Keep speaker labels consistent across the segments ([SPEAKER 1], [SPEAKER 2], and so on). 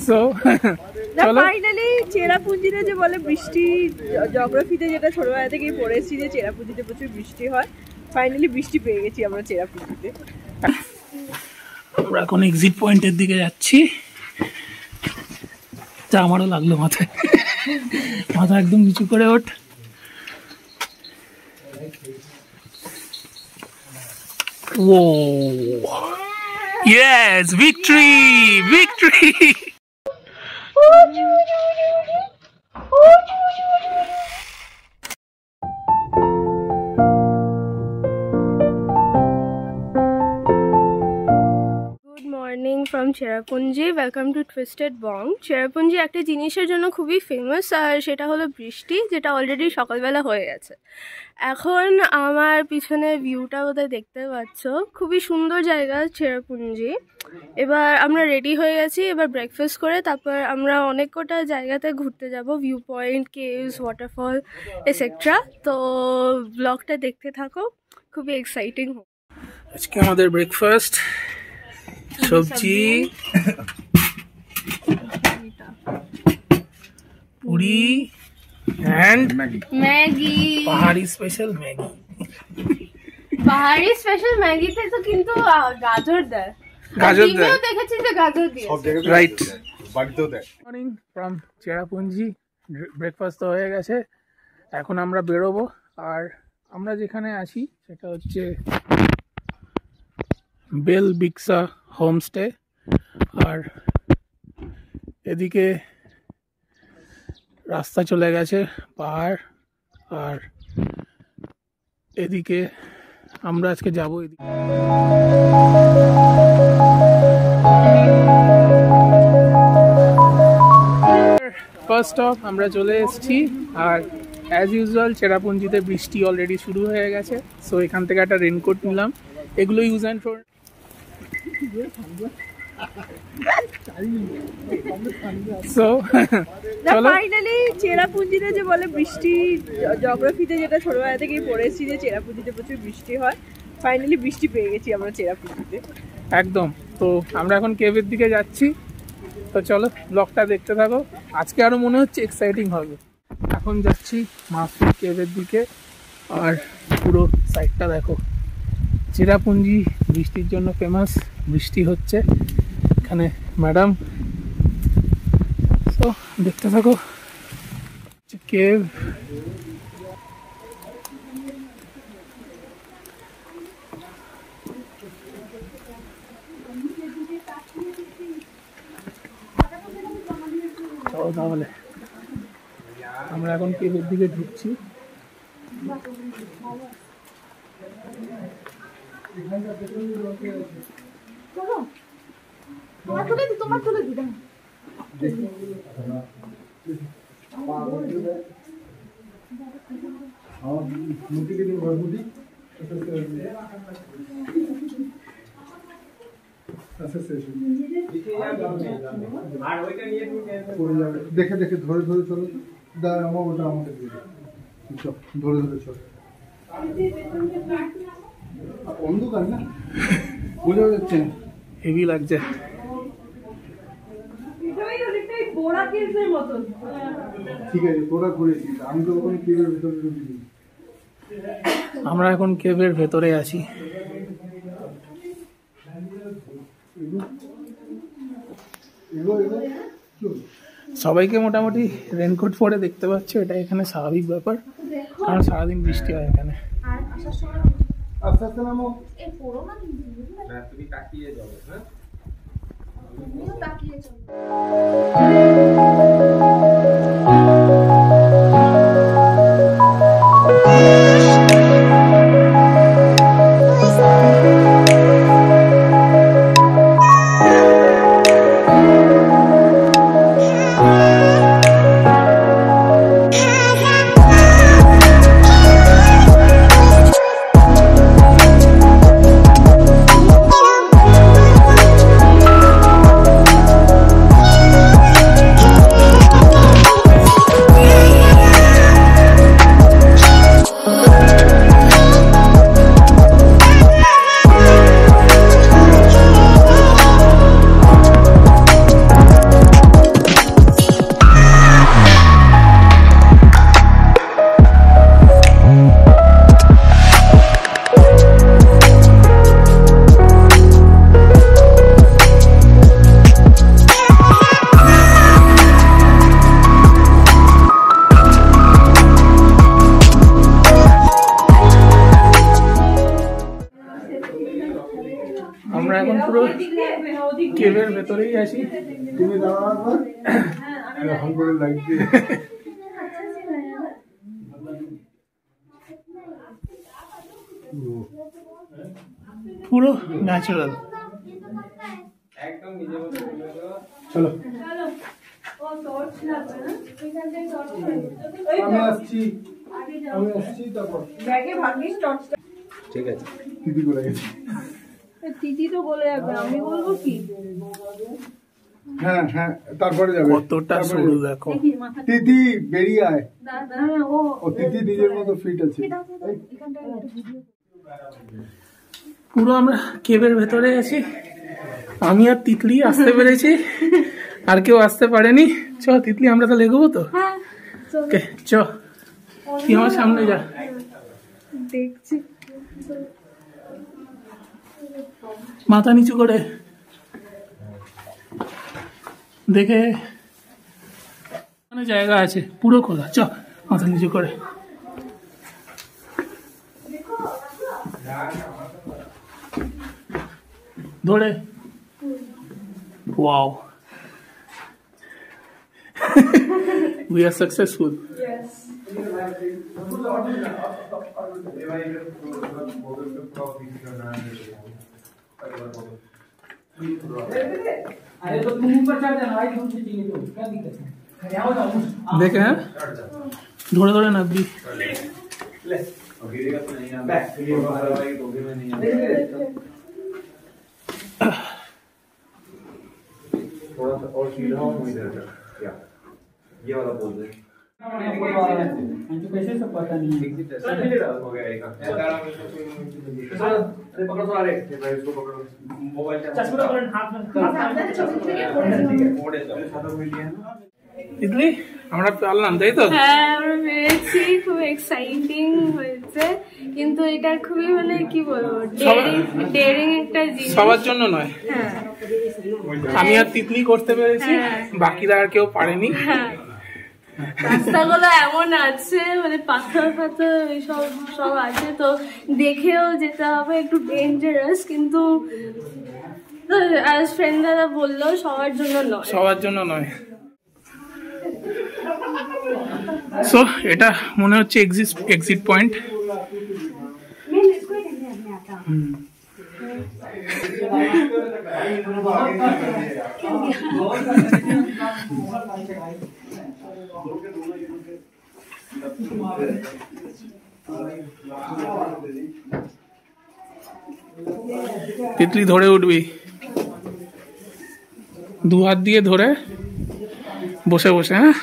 [SPEAKER 1] So
[SPEAKER 2] finally চেরাপুঞ্জিতে যে বলে বৃষ্টি, জিওগ্রাফিতে যেটা ছোটবেলা থেকেই পড়েছি যে চেরাপুঞ্জিতে প্রচুর বৃষ্টি হয়, ফাইনালি বৃষ্টি পেয়ে গেছি আমরা চেরাপুঞ্জিতে।
[SPEAKER 1] আমরা এখন এক্সিট পয়েন্টের দিকে যাচ্ছি। যা আমারও লাগলো মাথায়, মাথা একদম নিচু করে ওঠ। Whoa! Yes, victory! Victory!
[SPEAKER 2] From Cherrapunji, welcome to Twisted Bong. Cherrapunji একটা জিনিসের জন্য খুবই ফেমাস, আর সেটা হলো বৃষ্টি, যেটা অলরেডি সকালবেলা হয়ে গেছে। এখন আমার পিছনে ভিউটা বোধহয় দেখতে পাচ্ছ, খুবই সুন্দর জায়গা চেরাপুঞ্জি। এবার আমরা রেডি হয়ে গেছি, এবার ব্রেকফাস্ট করে তারপর আমরা অনেক কটা জায়গাতে ঘুরতে যাব, view point, caves, waterfall etcetera. তো ব্লগটা দেখতে থাকো, খুবই এক্সাইটিং।
[SPEAKER 1] আজকে আমাদের ব্রেকফাস্ট সবজি, পুরি এন্ড
[SPEAKER 2] ম্যাগি।
[SPEAKER 1] পাহাড়ি স্পেশাল ম্যাগি।
[SPEAKER 2] পাহাড়ি স্পেশাল ম্যাগিতে তো কিন্তু গাজর দেয়,
[SPEAKER 1] গাজর দেয়,
[SPEAKER 2] দেখেছি যে গাজর দিয়ে,
[SPEAKER 1] right. Morning from Cherrapunji, breakfast তো হয়ে গেছে, এখন আমরা বেরোবো। আর আমরা যেখানে আছি সেটা হচ্ছে বেল বিক্সা হোমস্টে। আর এদিকে রাস্তা চলে গেছে পাহাড়, আর এদিকে আমরা আজকে যাবো। এদিকে ফার্স্ট স্টপ আমরা চলে এসেছি, আর অ্যাজ ইউজুয়াল চেরাপুঞ্জিতে বৃষ্টি অলরেডি শুরু হয়ে গেছে। সো এখান থেকে একটা রেনকোট নিলাম, এগুলো use and throw. So
[SPEAKER 2] finally চেরাপুঞ্জিতে যে বলে বৃষ্টি, জিওগ্রাফিতে যেটা ছোটবেলা থেকেই পড়েছি যে চেরাপুঞ্জিতে প্রচুর বৃষ্টি হয়, ফাইনালি বৃষ্টি পেয়ে গেছি আমরা চেরাপুঞ্জিতে
[SPEAKER 1] একদম। তো আমরা এখন কেভের দিকে যাচ্ছি, তো চলো ব্লগটা দেখতে থাকো, আজকে আরো মনে হচ্ছে এক্সাইটিং হবে। এখন যাচ্ছি মাফি কেভের দিকে, আর পুরো সাইডটা দেখো। চেরাপুঞ্জি বৃষ্টির জন্য ফেমাস, বৃষ্টি হচ্ছে এখানে ম্যাডাম। তো দেখতে থাকো কেভ। চলো তাহলে আমরা এখন কেভের দিকে ঢুকছি।
[SPEAKER 3] দেখে দেখে ধরে ধরে চলো, আমার ওটা আমাকে দিয়ে ধরে ধরে চলো। অন্ধকার না, বোঝা যাচ্ছে না,
[SPEAKER 1] হেভি লাগছে।
[SPEAKER 3] ঠিক আছে, তোরা ঘুরেছিস, আমি তো ওখানে কেভের ভিতরে ঢুকিনি।
[SPEAKER 1] আমরা এখন কেভের ভেতরে আছি। সবাইকে মোটামুটি রেনকোট পরে দেখতে পাচ্ছ, এটা এখানে স্বাভাবিক ব্যাপার, কারণ সারাদিন বৃষ্টি হয় এখানে।
[SPEAKER 3] আস্তে আস্তে নামো।
[SPEAKER 4] তুমি তাকিয়ে যাও, হ্যাঁ
[SPEAKER 2] তাকিয়ে যাও।
[SPEAKER 1] আমরা এখন পুরো কেভের ভেতরেই আছি।
[SPEAKER 3] তুমি দাঁড়াও একবার, হল করে লাইট দিয়ে।
[SPEAKER 1] পুরো ন্যাচারাল।
[SPEAKER 4] একদম নিজের মতো
[SPEAKER 3] চলো আমি আসছি তারপর
[SPEAKER 4] ঠিক আছে।
[SPEAKER 3] দিদি বলে গেছি।
[SPEAKER 2] দিদি তো বলে যাবে, আমি বলবো কি?
[SPEAKER 3] হ্যাঁ হ্যাঁ তারপরে যাবে।
[SPEAKER 1] কতটা সরু দেখো।
[SPEAKER 3] দিদি বেরিয়ে আয়। ও দিদি নিজের মতো ফিট আছে।
[SPEAKER 1] পুরো আমরা কেভের ভেতরে আছি। আমি আর তিতলি আসতে পেরেছি, আর কেউ আসতে পারেনি। চ তিতলি, আমরা তো লেগবো তো। চ তুই আমার সামনে যা।
[SPEAKER 2] দেখছি
[SPEAKER 1] মাথা নিচু করে দেখে অনেক জায়গা আছে, পুরো খোলা। চ মাথা নিচু করে। ধরে ওয়াও we are successful. देखे हैं धोरे धोरे नदी
[SPEAKER 4] थोड़ा सा और सीधा हो इधर का क्या ये वाला बोल दे
[SPEAKER 1] कैसे सब पता नहीं है
[SPEAKER 4] हो गया एक अरे पकड़ तो अरे इसको पकड़ो मोबाइल चश्मा पकड़ हाथ में
[SPEAKER 1] इतनी আমরা পারলাম, তাই তো?
[SPEAKER 2] হ্যাঁ আমরা পেরেছি, খুব এক্সাইটিং হয়েছে, কিন্তু এটা খুবই মানে কি বলবো ডেয়ারিং একটা জিনিস,
[SPEAKER 1] সবার জন্য নয়।
[SPEAKER 2] হ্যাঁ
[SPEAKER 1] আমি আর তিতলি করতে পেরেছি, বাকিরা আর কেউ পারেনি।
[SPEAKER 2] রাস্তাগুলো এমন আছে, মানে পাথর ফাথর সব সব আছে, তো দেখেও যেতে হবে, একটু ডেঞ্জারাস, কিন্তু ফ্রেন্ড দাদা বললো সবার জন্য নয়।
[SPEAKER 1] সবার জন্য নয়। সো এটা মনে হচ্ছে এক্সিট পয়েন্ট। তিতলি ধরে উঠবি, দু হাত দিয়ে ধরে বসে বসে। হ্যাঁ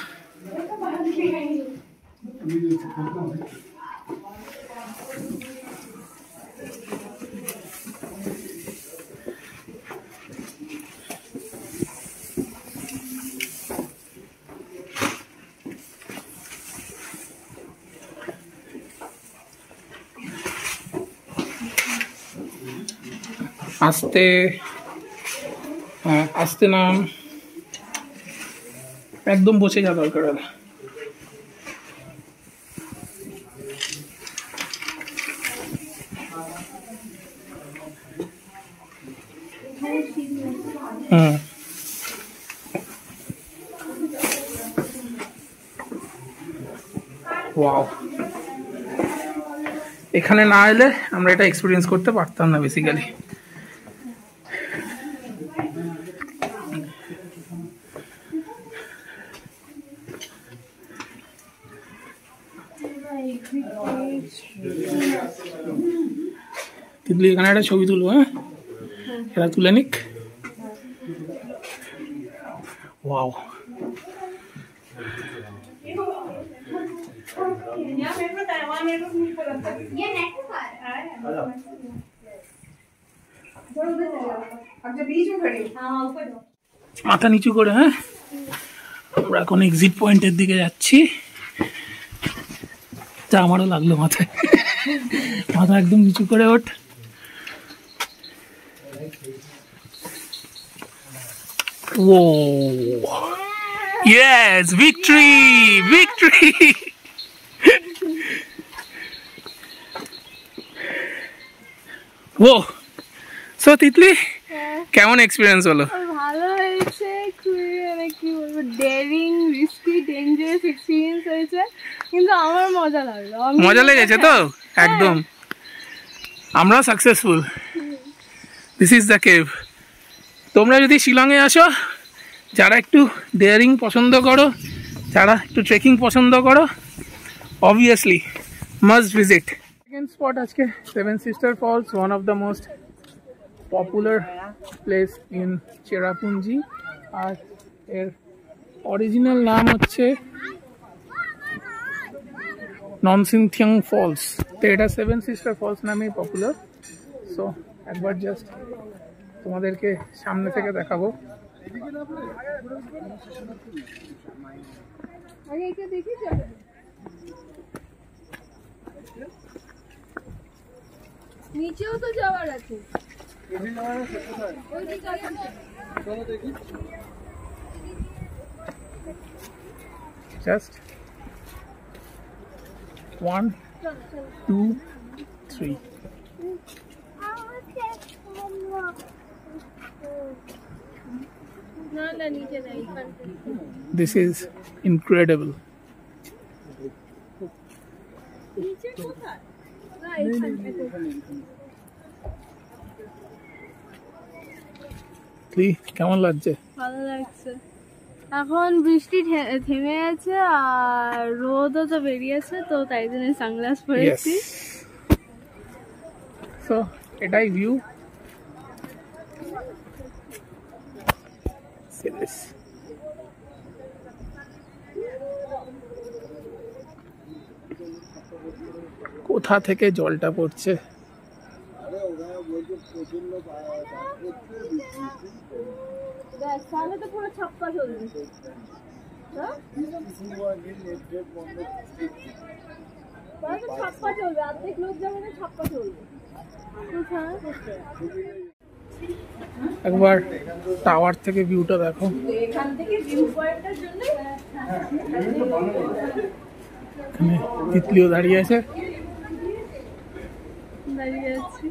[SPEAKER 1] আস্তে, হ্যাঁ আস্তে নাম, একদম বসে যা দরকার হলে। ওয়াও, এখানে না এলে আমরা এটা এক্সপিরিয়েন্স করতে পারতাম না বেসিক্যালি। তিতলি এখানে একটা ছবি তুলবো। হ্যাঁ এরা তুলে নিক। ওয়াও, মাথা নিচু করে। হ্যাঁ আমরা এখন এক্সিট পয়েন্টের দিকে যাচ্ছি। তা আমারও লাগলো মাথায়, মাথা একদম নিচু করে ওঠ। ও ইয়েস, ভিক্টরি ভিক্টরি। ও সো তিতলি কেমন এক্সপিরিয়েন্স হলো?
[SPEAKER 2] ভালো হয়েছে, খুবই মানে কি বলবো, ডেয়ারিং, রিস্কি, ডেঞ্জারাস এক্সপিরিয়েন্স হয়েছে, কিন্তু আমার মজা লাগলো।
[SPEAKER 1] মজা লেগেছে তো? একদম, আমরা successful. This is the cave. তোমরা যদি শিলংয়ে আসো, যারা একটু ডেয়ারিং পছন্দ করো, যারা একটু ট্রেকিং পছন্দ করো, obviously must visit. Second spot আজকে seven sister falls, one of the most popular place in Cherrapunji. আর এর অরিজিনাল নাম হচ্ছে ননসিনথিয়াং ফলস। তো এটা সেভেন সিস্টার ফলস নামেই পপুলার। সো একবার জাস্ট তোমাদেরকে সামনে থেকে দেখাবো।
[SPEAKER 2] নিচেও তো যাওয়ার আছে।
[SPEAKER 1] Just 1, 2, 3.
[SPEAKER 2] না নিচে যাই।
[SPEAKER 1] This is incredible.
[SPEAKER 2] নিচে কোথায়? না এইখানে।
[SPEAKER 1] কেমন লাগছে?
[SPEAKER 2] ভালো লাগছে। এখন বৃষ্টি থেমে গেছে আর রোদও তো বেরিয়েছে, তো তাই জন্য সানগ্লাস পরেছি।
[SPEAKER 1] সো এটাই ভিউ। কোথা থেকে জলটা পড়ছে?
[SPEAKER 2] তাহলে তো পুরো ছাপ্পা চলবে। ছাপ্পা চলবে, অর্ধেক লোক যাবে না, ছাপ্পা চলবে।
[SPEAKER 1] একবার টাওয়ার থেকে ভিউটা দেখো।
[SPEAKER 2] এখান থেকে ভিউ পয়েন্টটার জন্য
[SPEAKER 1] এখানে তিতলিও দাঁড়িয়ে আছে।
[SPEAKER 2] দাঁড়িয়ে আছি।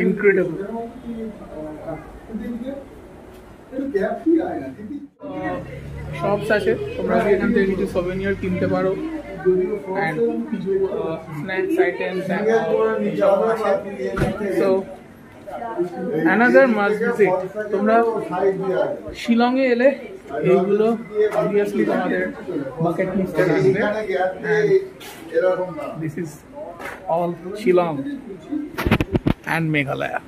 [SPEAKER 1] ইনক্রেডিবল। শপস আছে, তোমরা এখান থেকে কিছু সভেনিয়ার কিনতে পারো, and কিছু snacks items. So another must visit. তোমরা শিলংয়ে এলে এইগুলো অবভিয়াসলি তোমাদের বাকেট লিস্টে রাখবে। This is all Shillong and Meghalaya.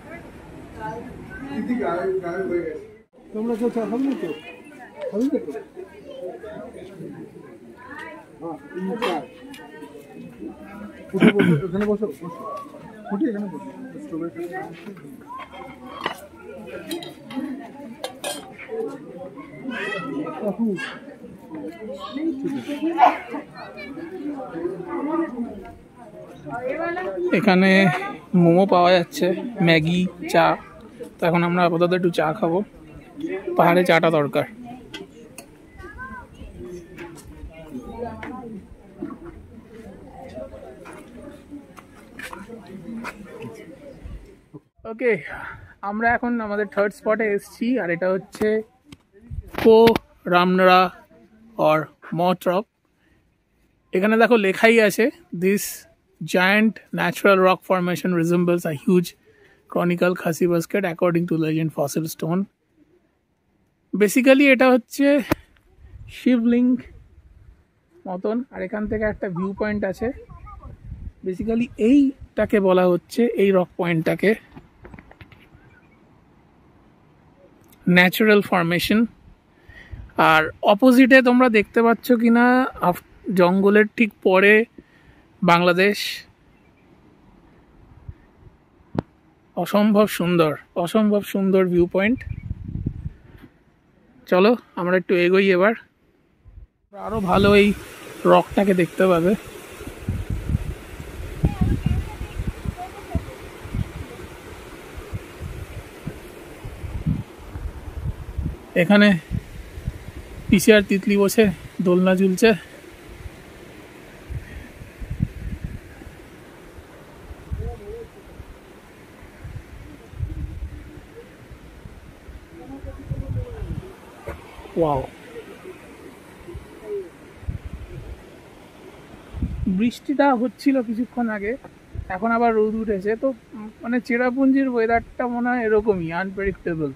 [SPEAKER 3] তোমরা তো খাবে না তো? খাবে না তো? এখানে বসো, ফুটি এখানে বসো।
[SPEAKER 1] এখানে মোমো পাওয়া যাচ্ছে, ম্যাগি, চা। তো এখন আমরা আপাতত একটু চা খাবো, পাহাড়ে চাটা দরকার। ওকে, আমরা এখন আমাদের থার্ড স্পটে এসেছি, আর এটা হচ্ছে কো রামনরা অর মট্রপ। এখানে দেখো লেখাই আছে, this giant natural rock formation resembles a huge conical Khasi basket according to legend fossil stone. Basically এটা হচ্ছে শিবলিঙ্গ মতন, আর এখান থেকে একটা ভিউ পয়েন্ট আছে। বেসিক্যালি এইটাকে বলা হচ্ছে, এই রক পয়েন্টটাকে ন্যাচারাল ফরমেশন। আর অপোজিটে তোমরা দেখতে পাচ্ছ কিনা, জঙ্গলের ঠিক পরে বাংলাদেশ। অসম্ভব সুন্দর ভিউ পয়েন্ট। চলো আমরা একটু এগোই এবার, আরো ভালো এই রকটাকে দেখতে পাবে। এখানে পিসি আর তিতলি বসে দোলনা ঝুলছে। ওয়াও, বৃষ্টিটা হচ্ছিল কিছুক্ষণ আগে, এখন আবার রোদ উঠেছে। তো মানে চেরাপুঞ্জির ওয়েদারটা মনে হয় এরকমই আনপ্রেডিক্টেবল,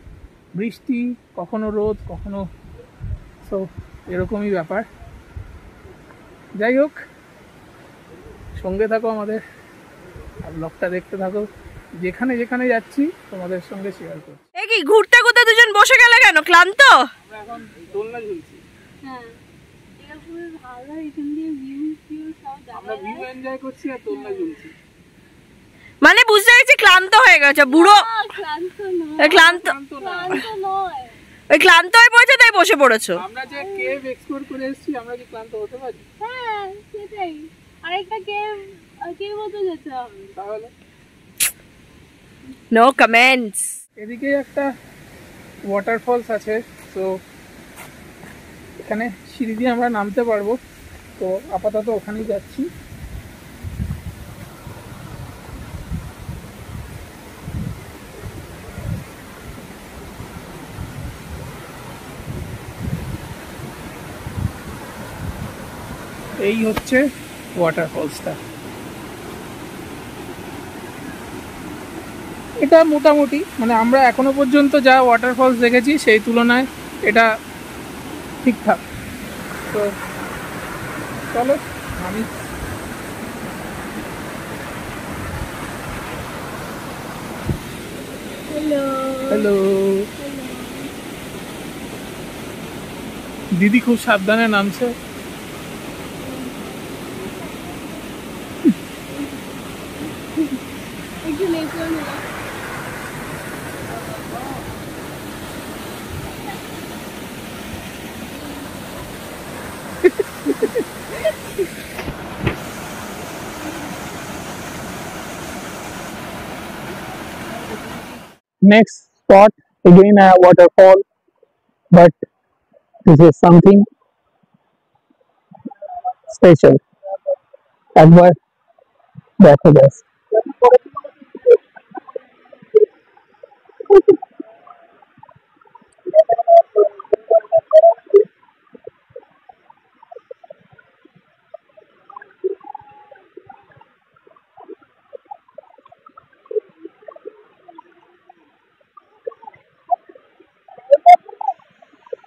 [SPEAKER 1] বৃষ্টি কখনো রোদ কখনো, সো এরকমই ব্যাপার। যাই হোক, সঙ্গে থাকো আমাদের আর ব্লগটা দেখতে থাকো, যেখানে যেখানে যাচ্ছি তোমাদের সঙ্গে শেয়ার করছি।
[SPEAKER 2] এ কি ঘুরতে ঘুরতে দুজন বসে গেলে কেন? ক্লান্ত?
[SPEAKER 1] আমরা এখন দোলনা ঝুলছি।
[SPEAKER 2] হ্যাঁ, এটা পুরো ভালো, এখান দিয়ে ভিউ সব
[SPEAKER 1] আমরা ভিউ এনজয় করছি আর দোলনা ঝুলছি।
[SPEAKER 2] মানে বুঝতে গেছি ক্লান্ত হয়ে গেছে বুড়ো।
[SPEAKER 5] ক্লান্ত
[SPEAKER 2] ক্লান্ত
[SPEAKER 5] নয়,
[SPEAKER 2] ওই ক্লান্ত হয়ে পড়েছে তাই বসে পড়েছো।
[SPEAKER 1] আমরা যে কেভ এক্সপ্লোর করে এসেছি, আমরা কি ক্লান্ত হতে পারি?
[SPEAKER 5] হ্যাঁ সেটাই, আরেকটা কেভ মতো যেতে হবে
[SPEAKER 1] তাহলে
[SPEAKER 2] নো কমেন্টস।
[SPEAKER 1] এদিকে একটা ওয়াটারফলস আছে, তো এখানে সিঁড়ি দিয়ে আমরা নামতে পারবো। তো আপাতত ওখানেই যাচ্ছি। এই হচ্ছে ওয়াটারফলসটা। এটা মোটামুটি মানে আমরা এখনো পর্যন্ত যা ওয়াটারফলস দেখেছি সেই তুলনায় এটা ঠিকঠাক। তো চলো আমি হ্যালো, দিদি খুব সাবধানে নামছে।
[SPEAKER 5] একটু নেচে না।
[SPEAKER 1] Next spot again a waterfall, but this is something special. একবার দেখো ব্যাস।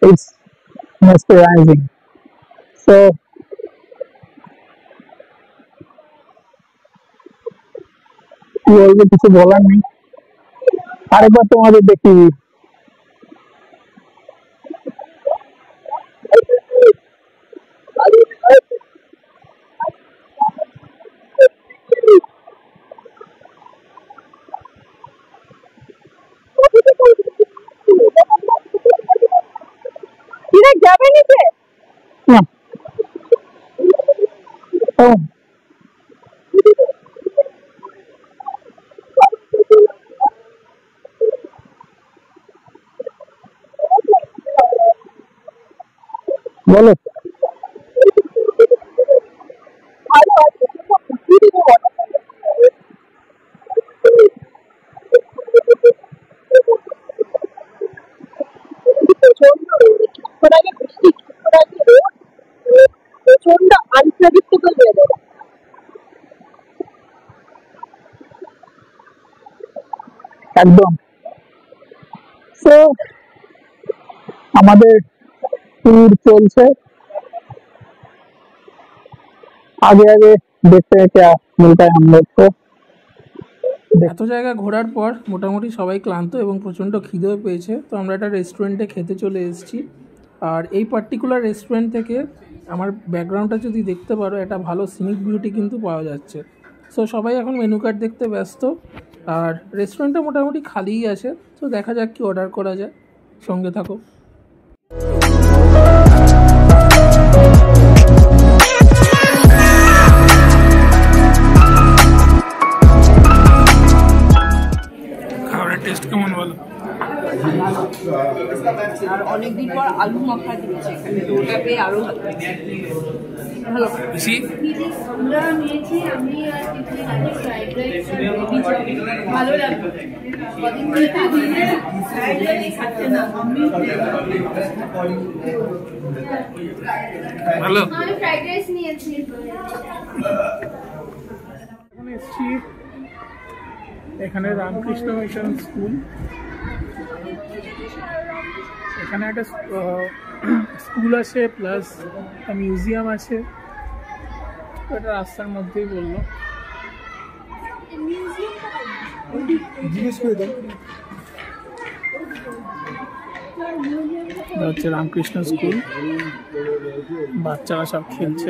[SPEAKER 1] It's mesmerizing. So কি বলবো, কিছু বলার নেই। আরেকবার তোমাদের দেখি। যাবে নিচে না? ও বলো। প্রচন্ড আনপ্রেডিক্টেবল ওয়েদার, একদম। তো আমাদের ট্যুর চলছে, আগে আগে দেখতে क्या मिलता है हम लोग को। এত জায়গা ঘোরার পর মোটামুটি সবাই ক্লান্ত এবং প্রচণ্ড খিদেও পেয়েছে। তো আমরা একটা রেস্টুরেন্টে খেতে চলে এসেছি। আর এই পার্টিকুলার রেস্টুরেন্ট থেকে আমার ব্যাকগ্রাউন্ডটা যদি দেখতে পারো, একটা ভালো সিনিক বিউটি কিন্তু পাওয়া যাচ্ছে। সো সবাই এখন মেনু কার্ড দেখতে ব্যস্ত, আর রেস্টুরেন্টটা মোটামুটি খালিই আছে। তো দেখা যাক কি অর্ডার করা যায়, সঙ্গে থাকো। খাবারের টেস্ট কেমন বলো?
[SPEAKER 6] আর অনেকদিন পর আলু মাখা দিচ্ছে এখানে, তো ওটা পেয়ে আরো ভালো।
[SPEAKER 2] ভালো
[SPEAKER 1] বেশি
[SPEAKER 2] আমরা নিয়েছি আমি আর টিফিন আগে ফ্রাইড রাইস আর বেবি চপ ভালো লাগবে কদিন ধরে ফ্রাইড রাইস খাচ্ছে না
[SPEAKER 1] ভালো।
[SPEAKER 2] আমি ফ্রাইড রাইস নিয়েছি
[SPEAKER 1] এখন এসছি এখানে রামকৃষ্ণ মিশন স্কুল। এখানে একটা স্কুল আছে প্লাস মিউজিয়াম আছে, এটা রাস্তার মধ্যেই বললো।
[SPEAKER 3] জিজ্ঞেস করে দেন।
[SPEAKER 1] এটা হচ্ছে রামকৃষ্ণ স্কুল, বাচ্চারা সব খেলছে।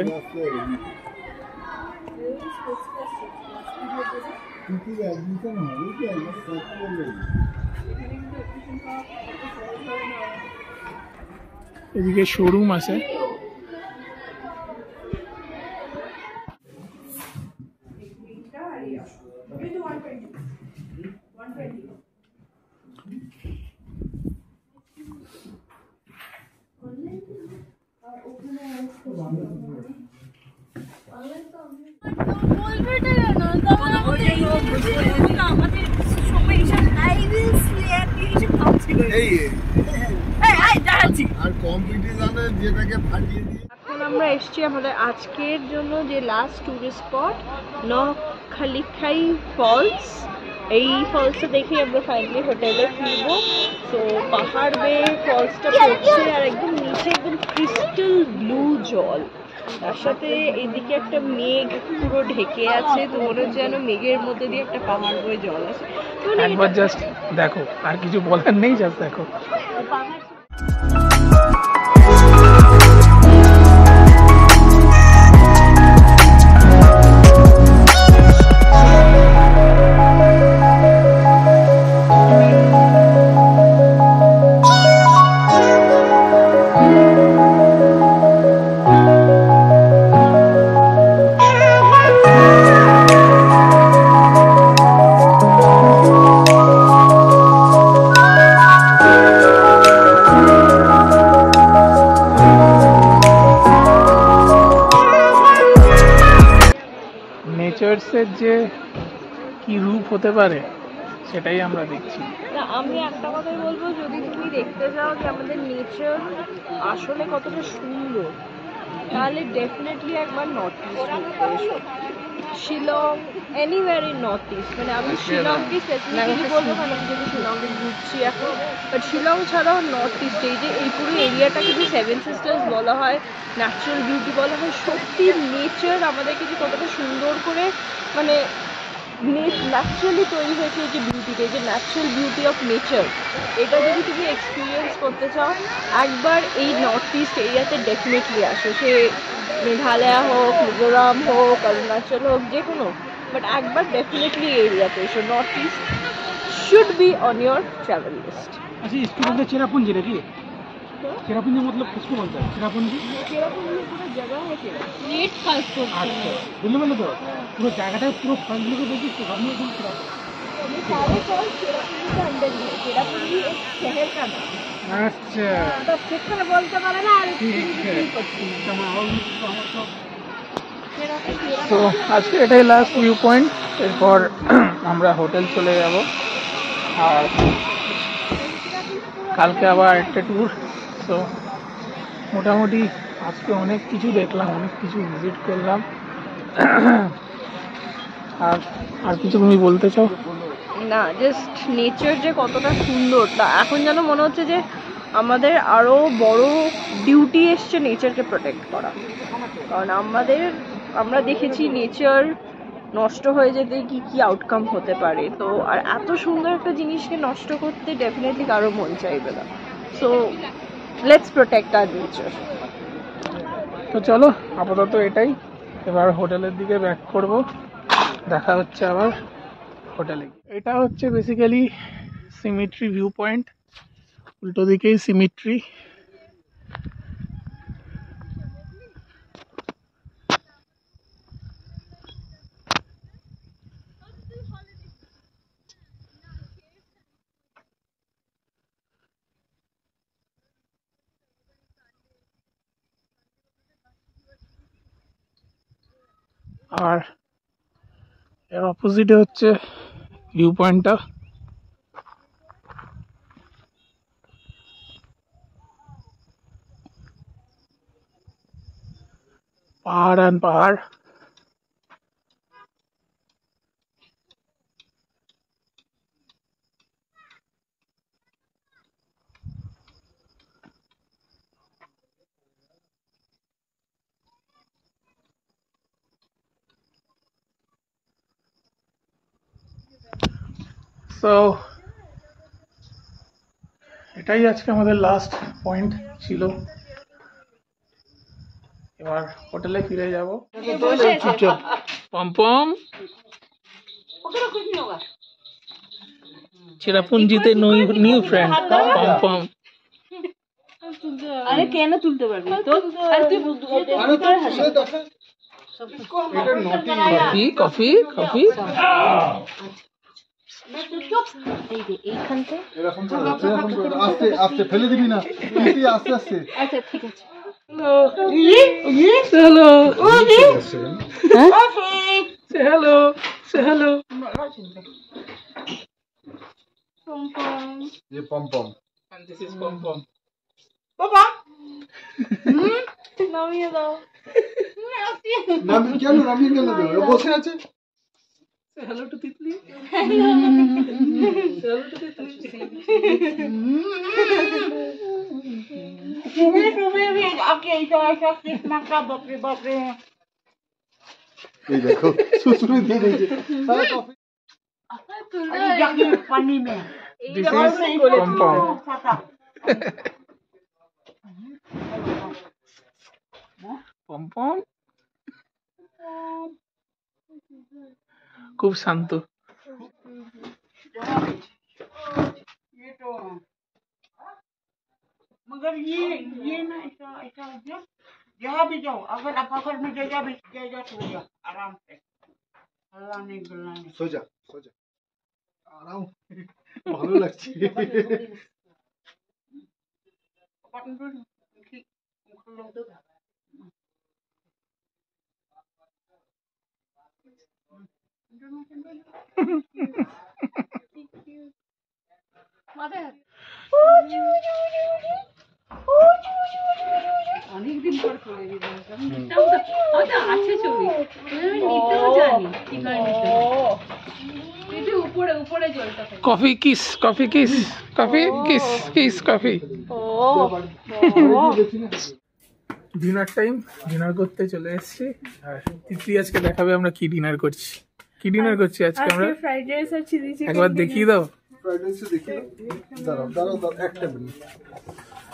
[SPEAKER 1] এদিকে শোরুম আছে।
[SPEAKER 3] আর কম্পিটিশনে যেটাকে ফাটিয়ে দিয়ে
[SPEAKER 2] এখন আমরা এসেছি আমাদের আজকের জন্য যে লাস্ট টুরিস্ট স্পট নখালিখাই ফলস। এই ফলসটা দেখে আমরা ফাইনালি হোটেলে ফিরবো। তো পাহাড় বেয়ে ফলসটা পড়ছে আর একদম নিচে একদম ক্রিস্টাল ব্লু জল, তার সাথে এদিকে একটা মেঘ পুরো ঢেকে আছে, তো মনে হচ্ছে যেন মেঘের মধ্যে দিয়ে একটা পাহাড় বয়ে জল আছে। তো
[SPEAKER 1] একবার জাস্ট দেখো, আর কিছু বলার নেই, জাস্ট দেখো। নেচার্সের যে কি রূপ হতে পারে সেটাই আমরা দেখছি।
[SPEAKER 2] না, আমি একটা কথাই বলবো, যদি তুমি দেখতে চাও যে আমাদের নেচার আসলে কতটা সুন্দর, তাহলে ডেফিনেটলি একবার নর্থ ইস্ট ঘুরতে এসো। Shillong, anywhere in north east, মানে আমি শিলংকে স্পেসিফিক্যালি বলবো কারণ আমি যেহেতু শিলংয়ে ঘুরছি এখন, বাট শিলং ছাড়াও নর্থ ইস্ট এই পুরো এরিয়াটাকে যে সেভেন সিস্টার্স বলা হয়, ন্যাচারাল বিউটি বলা হয়, সত্যি নেচার আমাদেরকে যে কতটা সুন্দর করে মানে ন্যাচারালি তৈরি হয়েছে এই যে বিউটিটা, এই যে ন্যাচারাল বিউটি অফ নেচার, এটা যদি তুমি এক্সপিরিয়েন্স করতে চাও একবার এই নর্থ ইস্ট এরিয়াতে ডেফিনেটলি আসো। সে মেঘালয় হোক, মিজোরাম হোক, অরুণাচল হোক, যে কোনো, বাট একবার ডেফিনেটলি এই এরিয়াতে এসো। North east should be on your travel list.
[SPEAKER 1] अच्छा, इसको बोलते हैं चेरापूंजी नाকি? चेरापूंजी मतलब किसको बोलते हैं? चेरापूंजी
[SPEAKER 2] পুরো জায়গা আছে রেড পাসপোর্ট।
[SPEAKER 1] আচ্ছা, বুঝতে পারলে তো? পুরো জায়গাটা পুরো ফলগুলোকে দেখি তো আপনি এখন
[SPEAKER 2] सारे फॉल चेरापूंजी के अंदर ही है। चेरापूंजी एक शहर का नाम है।
[SPEAKER 1] আচ্ছা
[SPEAKER 2] तो किसको बोलते पारे ना আর
[SPEAKER 1] ঠিক আছে। তো আজকে এটাই লাস্ট ভিউ পয়েন্ট, এরপর আমরা হোটেল চলে যাব আর কালকে আবার একটা ট্যুর। তো মোটামুটি আজকে অনেক কিছু দেখলাম, অনেক কিছু ভিজিট করলাম। আর আর কিছু তুমি বলতে চাও?
[SPEAKER 2] না, জাস্ট নেচার যে কতটা সুন্দর, তা এখন যেন মনে হচ্ছে যে আমাদের আরো বড় ডিউটি এসছে নেচারকে প্রোটেক্ট করা। কারণ আমরা দেখেছি নেচার নষ্ট হয়ে যেতে কি কি আউটকাম হতে পারে। তো আর এত সুন্দর একটা জিনিসকে নষ্ট করতে ডেফিনেটলি কারো মন চাইবে না। So let's protect our nature.
[SPEAKER 1] তো চলো আপাতত এটাই, এবার হোটেলের দিকে ব্যাক করব। দেখা হচ্ছে আবার হোটেলে। এটা হচ্ছে বেসিক্যালি সিমেট্রি ভিউ পয়েন্ট, উল্টো দিকেই সিমেট্রি। আর এর অপোজিটে হচ্ছে ভিউ পয়েন্টটা। পাহাড় আর পাহাড়। তো এটাই আজকে আমাদের লাস্ট পয়েন্ট ছিল। এবার হোটেলে ফিরে যাব। পমপম চেরাপুঞ্জিতে নিউ ফ্রেন্ড পমপম।
[SPEAKER 5] আরে কেন তুলতে পারবি তো? আরে তুই
[SPEAKER 1] কফি কফি কফি।
[SPEAKER 3] আস্তে আস্তে ফেলে দিবি না, আস্তে আস্তে।
[SPEAKER 5] আচ্ছা ঠিক আছে।
[SPEAKER 1] Hello hello hello.
[SPEAKER 3] ये पम पम
[SPEAKER 1] দিস ইজ পমপম।
[SPEAKER 5] নামিয়ে দাও।
[SPEAKER 3] নামি কেন দেবে, বসে আছে।
[SPEAKER 1] Hello to Titli.
[SPEAKER 3] এই দেখো সুসুরি দিয়ে দিয়েছে। হ্যাঁ coffee
[SPEAKER 1] this is Pompom. Pompom খুব শান্ত।
[SPEAKER 6] मगर ये ना ऐसा हो गया, जहाँ भी जाओ अगर आप अगर में जगह भी जाएगा तो हो जाओ आराम से, हल्ला नहीं गुल्ला नहीं।
[SPEAKER 3] सो जा आराम ভালো লাগছে।
[SPEAKER 5] অনেকদিন পর করে দিলাম। আছে ছবি নিতেও জানি কি করে নিতে হয়। উপরে উপরে জলটা থাকে।
[SPEAKER 1] Coffee kiss coffee kiss coffee kiss kiss coffee. Dinner time, dinner করতে চলে এসেছি। আর তিতলি আজকে দেখাবে আমরা কি ডিনার করছি। কি ডিনার করছি আজকে আমরা?
[SPEAKER 2] ফ্রাইড রাইস আর চিলি চিকেন।
[SPEAKER 1] একবার দেখিয়ে দাও।
[SPEAKER 3] ফ্রাইড রাইস দেখিয়ে দাও। দাঁড়াও একটা মিনিট,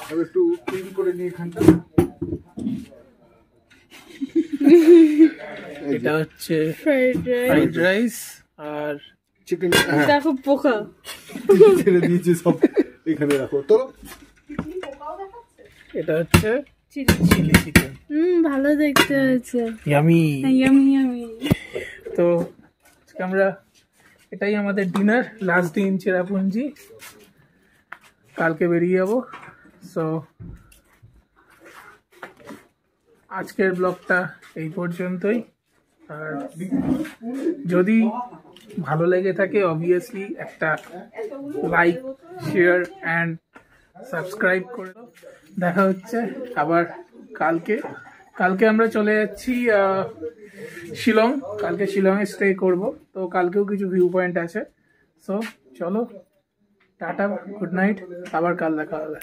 [SPEAKER 3] আমি একটু ক্লিন করে নিই এখানটা।
[SPEAKER 1] এটা হচ্ছে
[SPEAKER 2] ফ্রাইড
[SPEAKER 1] রাইস আর
[SPEAKER 3] চিকেন
[SPEAKER 2] দেখো পোকা
[SPEAKER 3] ছেড়ে দিয়েছি সব, এখানে রাখো তো।
[SPEAKER 1] এটা হচ্ছে চিলি চিকেন।
[SPEAKER 2] ভালো দেখতে হয়েছে।
[SPEAKER 1] ইয়ামি।
[SPEAKER 2] ইয়ামি।
[SPEAKER 1] তো আজকে আমরা এটাই আমাদের ডিনার, লাস্ট দিন চেরাপুঞ্জি। কালকে বেরিয়ে যাবো। সো আজকের ব্লগটা এই পর্যন্তই। আর যদি ভালো লেগে থাকে অবভিয়াসলি একটা লাইক, শেয়ার অ্যান্ড সাবস্ক্রাইব করে দাও। দেখা হচ্ছে আবার কালকে আমরা চলে যাচ্ছি শিলং। কালকে শিলংয়ে স্টে করব। তো কালকেও কিছু ভিউ পয়েন্ট আছে। সো চলো, টাটা, গুড নাইট, আবার কাল দেখা হবে।